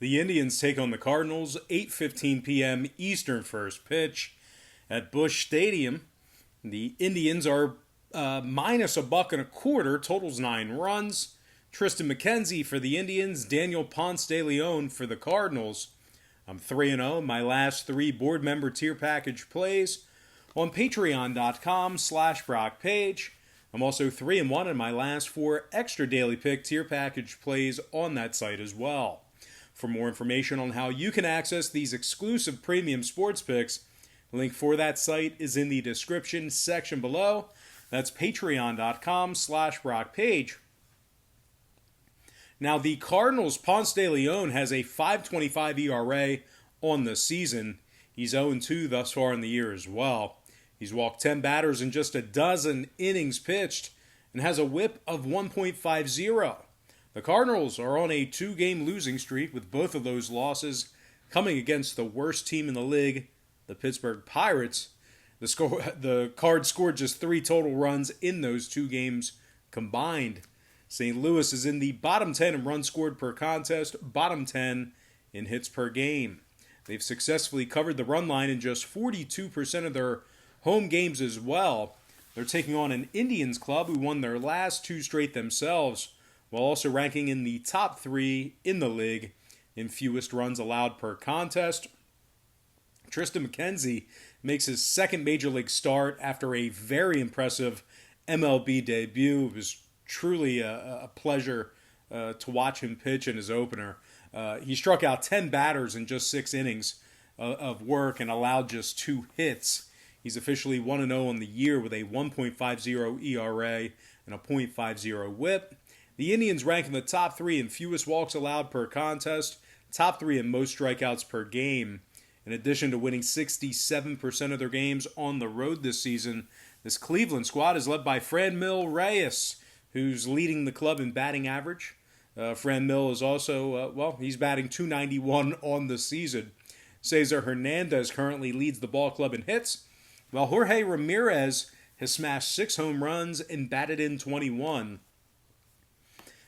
The Indians take on the Cardinals, 8:15 p.m. Eastern first pitch at Busch Stadium. The Indians are minus a buck and a quarter, totals 9 runs. Tristan McKenzie for the Indians, Daniel Ponce de Leon for the Cardinals. I'm 3-0. My last 3 board member tier package plays on patreon.com/Brock Page. I'm also 3-1 in my last 4 extra daily pick tier package plays on that site as well. For more information on how you can access these exclusive premium sports picks, the link for that site is in the description section below. That's patreon.com/Brock Page. Now, the Cardinals' Ponce de Leon has a 5.25 ERA on the season. He's 0-2 thus far in the year as well. He's walked 10 batters in just a dozen innings pitched and has a whip of 1.50. The Cardinals are on a 2-game losing streak, with both of those losses coming against the worst team in the league, the Pittsburgh Pirates. The Cards scored just 3 total runs in those 2 games combined. St. Louis is in the bottom 10 in runs scored per contest, bottom 10 in hits per game. They've successfully covered the run line in just 42% of their home games as well. They're taking on an Indians club who won their last 2 straight themselves, while also ranking in the top 3 in the league in fewest runs allowed per contest. Tristan McKenzie makes his second major league start after a very impressive MLB debut. It was truly a pleasure to watch him pitch in his opener. He struck out 10 batters in just 6 innings of work and allowed just 2 hits. He's officially 1-0 on the year with a 1.50 ERA and a .50 whip. The Indians rank in the top 3 in fewest walks allowed per contest, top 3 in most strikeouts per game. In addition to winning 67% of their games on the road this season, this Cleveland squad is led by Franmil Reyes, who's leading the club in batting average. Franmil is also, he's batting .291 on the season. Cesar Hernandez currently leads the ball club in hits, while Jorge Ramirez has smashed 6 home runs and batted in 21.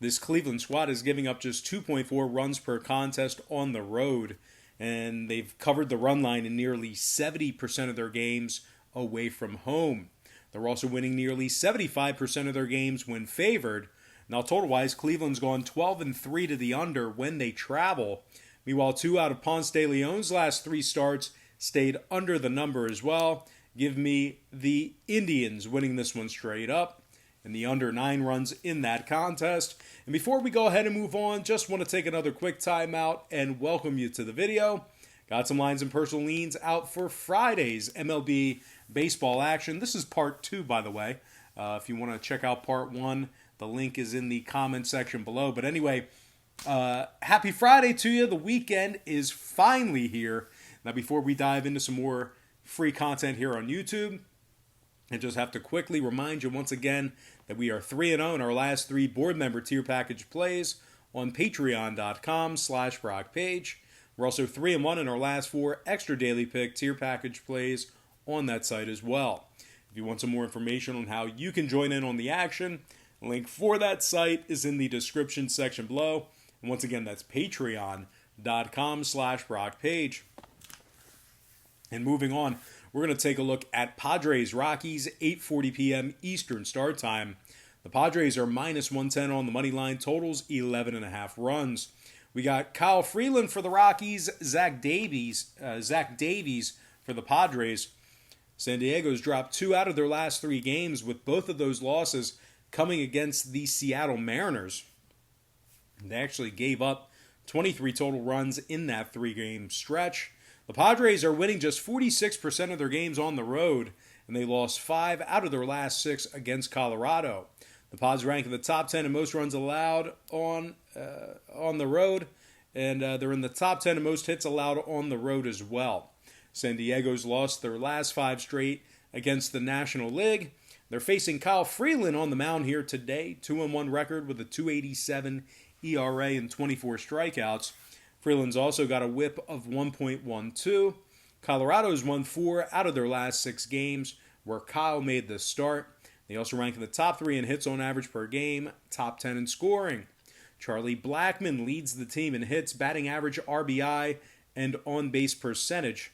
This Cleveland squad is giving up just 2.4 runs per contest on the road, and they've covered the run line in nearly 70% of their games away from home. They're also winning nearly 75% of their games when favored. Now, total-wise, Cleveland's gone 12-3 to the under when they travel. Meanwhile, 2 out of Ponce de Leon's last 3 starts stayed under the number as well. Give me the Indians winning this one straight up, and the under 9 runs in that contest. And before we go ahead and move on, just want to take another quick timeout and welcome you to the video. Got some lines and personal leans out for Friday's MLB baseball action. This is part 2, by the way. If you want to check out part 1, the link is in the comment section below. But anyway, happy Friday to you. The weekend is finally here. Now, before we dive into some more free content here on YouTube, I just have to quickly remind you once again that we are 3-0 in our last 3 board member tier package plays on patreon.com/Brock Page. We're also 3-1 in our last 4 extra daily pick tier package plays on that site as well. If you want some more information on how you can join in on the action, the link for that site is in the description section below. And once again, that's patreon.com/Brock Page. And moving on, we're going to take a look at Padres Rockies, 8:40 p.m. Eastern start time. The Padres are minus 110 on the money line, totals 11.5 runs. We got Kyle Freeland for the Rockies, Zach Davies for the Padres. San Diego's dropped 2 out of their last 3 games, with both of those losses coming against the Seattle Mariners. They actually gave up 23 total runs in that 3-game stretch. The Padres are winning just 46% of their games on the road, and they lost 5 out of their last 6 against Colorado. The Pods rank in the top 10 in most runs allowed on the road, and they're in the top 10 in most hits allowed on the road as well. San Diego's lost their last 5 straight against the National League. They're facing Kyle Freeland on the mound here today, 2-1 record with a .287 ERA and 24 strikeouts. Freeland's also got a whip of 1.12. Colorado's won 4 out of their last 6 games, where Kyle made the start. They also rank in the top 3 in hits on average per game, top 10 in scoring. Charlie Blackmon leads the team in hits, batting average, RBI, and on-base percentage.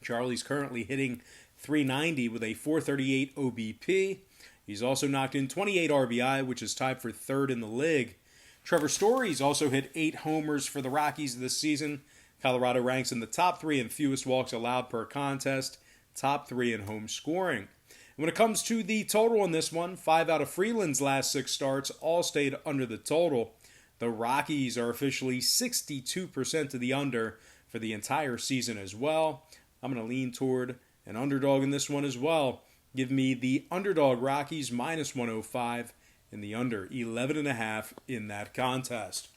Charlie's currently hitting .390 with a .438 OBP. He's also knocked in 28 RBI, which is tied for third in the league. Trevor Story's also hit 8 homers for the Rockies this season. Colorado ranks in the top 3 in fewest walks allowed per contest, top 3 in home scoring. When it comes to the total in this one, 5 out of Freeland's last 6 starts all stayed under the total. The Rockies are officially 62% to the under for the entire season as well. I'm going to lean toward an underdog in this one as well. Give me the underdog Rockies minus 105 and the under 11.5 in that contest.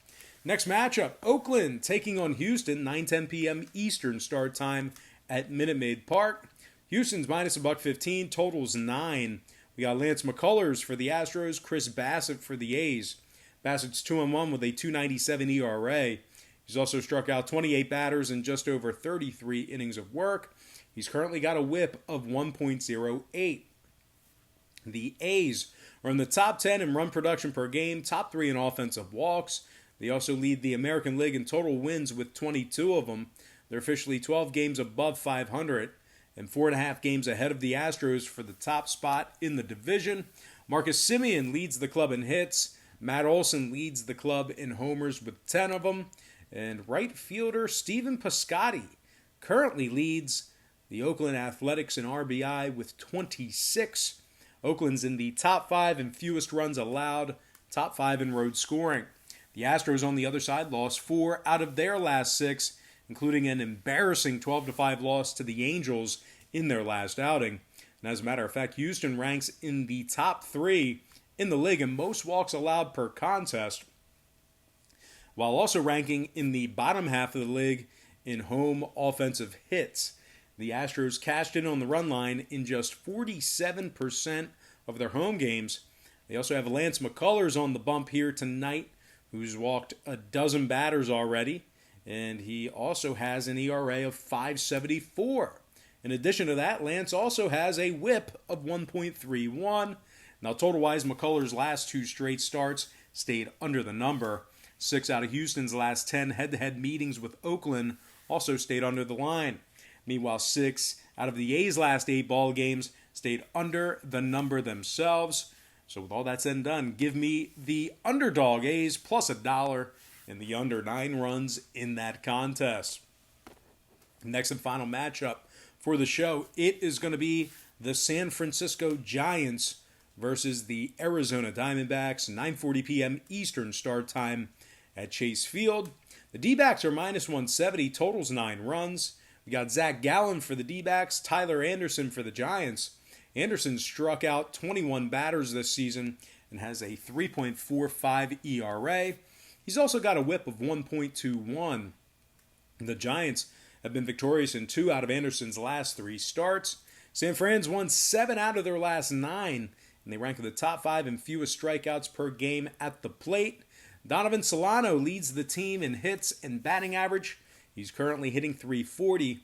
Next matchup, Oakland taking on Houston, 9:10 p.m. Eastern start time at Minute Maid Park. Houston's minus $1.15, totals 9. We got Lance McCullers for the Astros, Chris Bassett for the A's. Bassett's 2-1 with a .297 ERA. He's also struck out 28 batters in just over 33 innings of work. He's currently got a whip of 1.08. The A's are in the top 10 in run production per game, top 3 in offensive walks. They also lead the American League in total wins with 22 of them. They're officially 12 games above 500 and 4.5 games ahead of the Astros for the top spot in the division. Marcus Semien leads the club in hits. Matt Olson leads the club in homers with 10 of them. And right fielder Stephen Piscotty currently leads the Oakland Athletics in RBI with 26. Oakland's in the top 5 in fewest runs allowed, top 5 in road scoring. The Astros on the other side lost 4 out of their last 6, including an embarrassing 12-5 loss to the Angels in their last outing. And as a matter of fact, Houston ranks in the top 3 in the league in most walks allowed per contest, while also ranking in the bottom half of the league in home offensive hits. The Astros cashed in on the run line in just 47% of their home games. They also have Lance McCullers on the bump here tonight, who's walked a dozen batters already, and he also has an ERA of .574. In addition to that, Lance also has a whip of 1.31. Now, total-wise, McCullers' last 2 straight starts stayed under the number. 6 out of Houston's last 10 head-to-head meetings with Oakland also stayed under the line. Meanwhile, 6 out of the A's last 8 ball games stayed under the number themselves. So with all that said and done, give me the underdog A's plus $1 and the under 9 runs in that contest. Next and final matchup for the show, it is going to be the San Francisco Giants versus the Arizona Diamondbacks, 9:40 p.m. Eastern start time at Chase Field. The D-backs are minus 170, totals 9 runs. We got Zach Gallen for the D-backs, Tyler Anderson for the Giants. Anderson struck out 21 batters this season and has a 3.45 ERA. He's also got a whip of 1.21. The Giants have been victorious in 2 out of Anderson's last 3 starts. San Fran's won 7 out of their last 9, and they rank in the top 5 in fewest strikeouts per game at the plate. Donovan Solano leads the team in hits and batting average. He's currently hitting .340.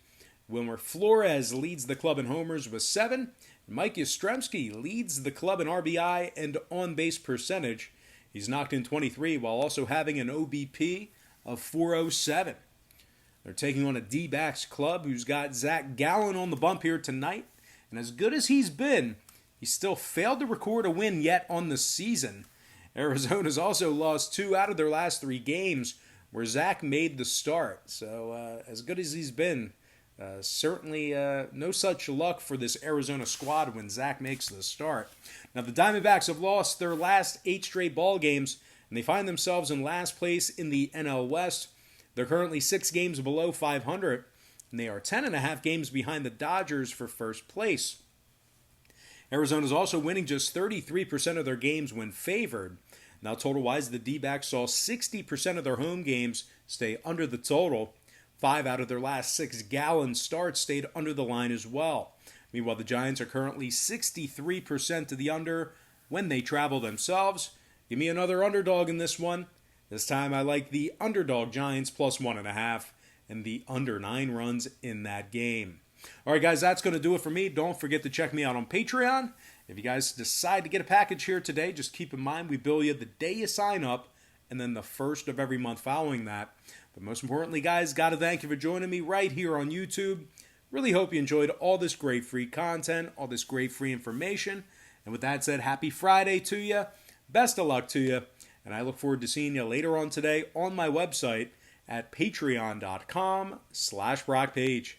Wilmer Flores leads the club in homers with 7. Mike Yastrzemski leads the club in RBI and on-base percentage. He's knocked in 23 while also having an OBP of .407. They're taking on a D-backs club who's got Zach Gallen on the bump here tonight. And as good as he's been, he's still failed to record a win yet on the season. Arizona's also lost 2 out of their last 3 games where Zach made the start. So as good as he's been, certainly no such luck for this Arizona squad when Zach makes the start. Now the Diamondbacks have lost their last 8 straight ball games, and they find themselves in last place in the NL West. They're currently 6 games below .500, and they are 10.5 games behind the Dodgers for first place. Arizona's also winning just 33% of their games when favored. Now, total-wise, the D-backs saw 60% of their home games stay under the total. 5 out of their last 6 Gallen starts stayed under the line as well. Meanwhile, the Giants are currently 63% to the under when they travel themselves. Give me another underdog in this one. This time I like the underdog Giants plus 1.5 and the under 9 runs in that game. All right, guys, that's going to do it for me. Don't forget to check me out on Patreon. If you guys decide to get a package here today, just keep in mind we bill you the day you sign up and then the first of every month following that. But most importantly, guys, got to thank you for joining me right here on YouTube. Really hope you enjoyed all this great free content, all this great free information. And with that said, happy Friday to you. Best of luck to you. And I look forward to seeing you later on today on my website at patreon.com/BrockPage.